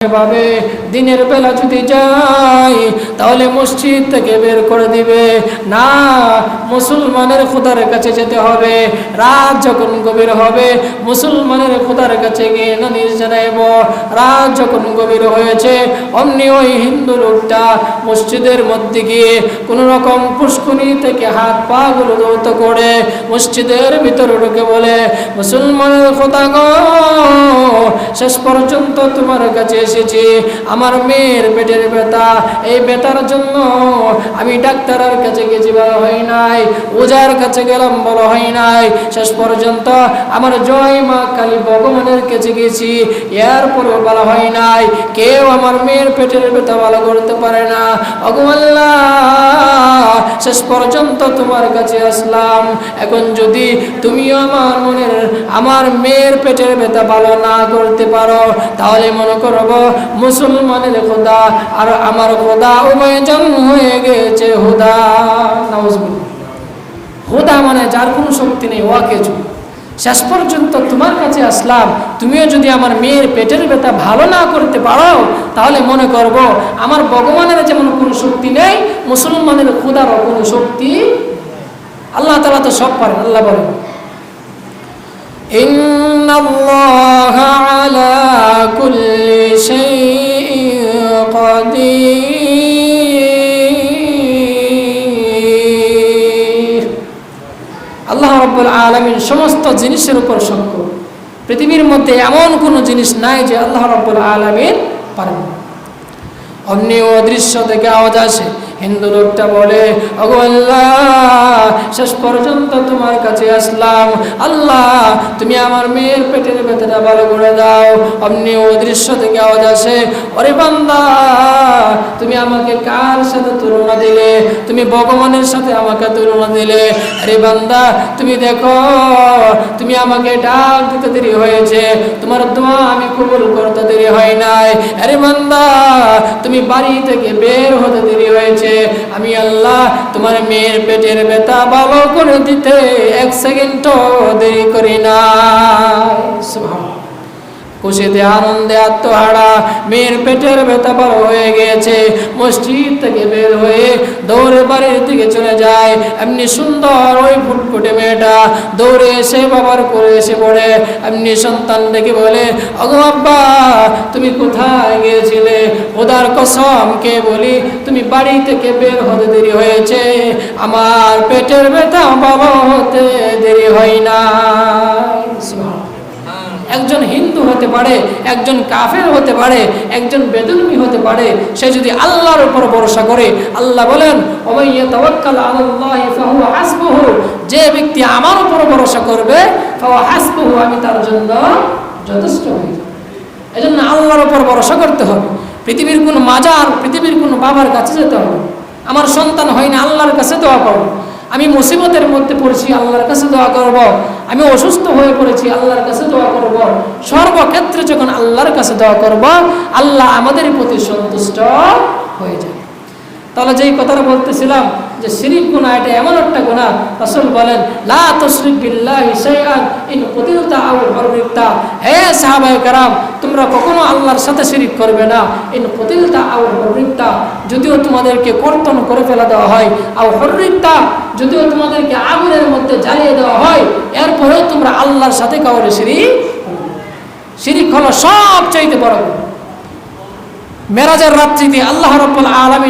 ভাবে দিনের বেলা যদি যাই তাহলে মসজিদ থেকে বের করে দিবে না। মুসলমানের খোদার কাছে যেতে হবে। রাত যখন গভীর হবে মুসলমানের খোদার কাছে গিয়ে নালিশ জানাইব। রাত যখন গভীর হয়েছে অমনি ওই হিন্দু লোকটা মসজিদের মধ্যে গিয়ে কোনো রকম পুষ্কুনি থেকে হাত পা গুলো ধৌত করে মসজিদের ভিতরে ঢুকে বলে, মুসলমানের খোদা গো, শেষ পর্যন্ত তোমার কাছে এসেছি। আমার মেয়ের পেটের ব্যথা, এই ব্যথার জন্য আমি ডাক্তারের কাছে গেছি, বলা হয় নাই। ওজার কাছে গেলাম, বলা হয় নাই। শেষ পর্যন্ত আমার জয় মা কালী ভগবানের কাছে গেছি, এরপরও বলা হয় নাই। কেউ আমার মেয়ের পেটের ব্যথা ভালো করতে পারে না। ওগো আল্লাহ, শেষ পর্যন্ত তোমার কাছে আসলাম। এখন যদি তুমি আমার মেয়ের পেটের ব্যথা ভালো না করতে পারো তাহলে মনে করব মুসলমানের খোদা আর আমার খোদা উভয়জন হয়ে গেছে হুদা। নাউজুবিল্লাহ। হুদা মানে যার কোনো শক্তি নেই, ওয়াকেজু। শেষ পর্যন্ত তোমার কাছে আসলাম, তুমিও যদি আমার মেয়ের পেটের ব্যথা ভালো না করতে পারো তাহলে মনে করব আমার ভগবানের যেমন কোনো শক্তি নেই, মুসলমানের খোদারও কোনো শক্তি। আল্লাহ তাআলা তো সব পারেন। আল্লাহ বলেন, ইন্নাল্লাহা আলা কুল্লি শাইইন কাদির। আল্লাহ রাব্বুল আলামিন সমস্ত জিনিসের উপর সক্ষম। পৃথিবীর মধ্যে এমন কোনো জিনিস নাই যে আল্লাহ রাব্বুল আলামিন পারেন না। অমনি অদৃশ্য থেকে আওয়াজ আসে। হিন্দু লোকটা বলে, ওগো আল্লাহ, শেষ পর্যন্ত তোমার কাছে আসলাম। আল্লাহ, তুমি আমার মেয়ের পেটের ব্যথাটা ভালো করে দাও। অমনি অদৃশ্য থেকে আওয়াজ আসে, ওরে বান্দা, তুমি আমাকে কার সাথে তুলনা দিলে? তুমি ভগবানের সাথে আমাকে তুলনা দিলে। আরে বান্দা, তুমি দেখো, তুমি আমাকে ডাক দিতে দেরি হয়েছে, তোমার দোয়া আমি কবুল করতে দেরি হয় নাই। আরে বান্দা, তুমি বাড়ি থেকে বের হতে দেরি হয়েছে, আমি আল্লাহ তোমার মেয়ের পেটের ব্যথা ভালো করে দিতে 1 সেকেন্ডও দেরি করি না। সুবহানাল্লাহ। খুশিতে আনন্দে আত্মহারা, মেয়ের পেটের ব্যথা ভালো হয়ে গিয়েছে। মসজিদ থেকে বের হয়ে দৌড়ে বাড়ির দিকে চলে যায়। এমনি সুন্দর ওই ফুটফুটে মেয়েটা দৌড়ে এসে বাবার করে এসে পড়ে। এমনি সন্তান দেখে বলে, ওগো আব্বা, তুমি কোথায় গিয়েছিলে? খোদার কসম কে বলি, তুমি বাড়ি থেকে বের হতে দেরি হয়েছে, আমার পেটের ব্যথা ভালো হতে দেরি হয় না। একজন হিন্দু হতে পারে, একজন কাফের হতে পারে, একজন বেদুইন হতে পারে, সে যদি আল্লাহর উপর ভরসা করে, আল্লাহ বলেন, ওয়া ইয়াতাওয়াক্কাল আলাল্লাহি ফাহুয়া হাসবুহু, যে ব্যক্তি আমার উপর ভরসা করবে, ফাহুয়া হাসবুহু, আমি তার জন্য যথেষ্ট হয়ে যাব। এজন্য আল্লাহর উপর ভরসা করতে হবে। পৃথিবীর কোন মাজার, পৃথিবীর কোন বাবার কাছে যেতে হবে। আমার সন্তান হয় না, আল্লাহর কাছে দোয়া করব। আমি মুসিবতের মধ্যে পড়েছি, আল্লাহর কাছে দোয়া করব। আমি অসুস্থ হয়ে পড়েছি, আল্লাহর কাছে দোয়া করব। সর্বক্ষেত্রে যখন আল্লাহর কাছে দোয়া করব, আল্লাহ আমাদের প্রতি সন্তুষ্ট হয়ে যাবে। তাহলে যেই কথাটা বলতেছিলাম যে শিরক গুনাহ, এটা এমন একটা গুনাহ, রাসূল বলেন, লা তুশরিক বিল্লাহি শাইআন ইন কুতিলতা আও হুররিকতা। হে সাহাবায়ে কেরাম, তোমরা কখনো আল্লাহর সাথে শিরক করবে না। ইন কুতিলতা আও হুররিকতা, যদিও তোমাদেরকে কর্তন করে ফেলা দেওয়া হয়, আও হুররিকতা, যদিও তোমাদেরকে আগুনের মধ্যে জ্বালিয়ে দেওয়া হয়, এরপরেও তোমরা আল্লাহর সাথে কাউরে শিরক হলো সবচাইতে বড় গুনাহ। মেরাজের রাত্রিতে আল্লাহ রাব্বুল আলামিন